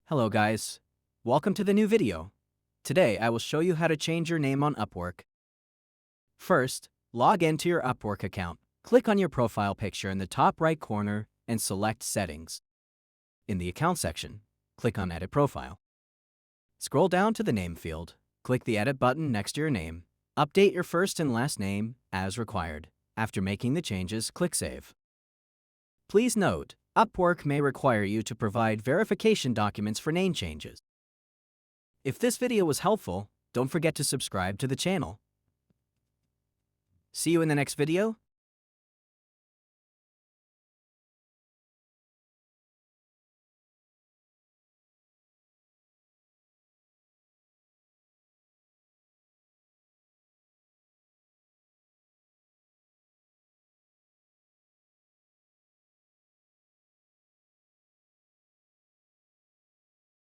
Hello guys, welcome to the new video. Today I will show you how to change your name on Upwork. First, log into your Upwork account. Click on your profile picture in the top right corner and select Settings. In the Account section, click on Edit Profile. Scroll down to the Name field, click the Edit button next to your name. Update your first and last name as required. After making the changes, click Save. Please note, Upwork may require you to provide verification documents for name changes. If this video was helpful, don't forget to subscribe to the channel. See you in the next video.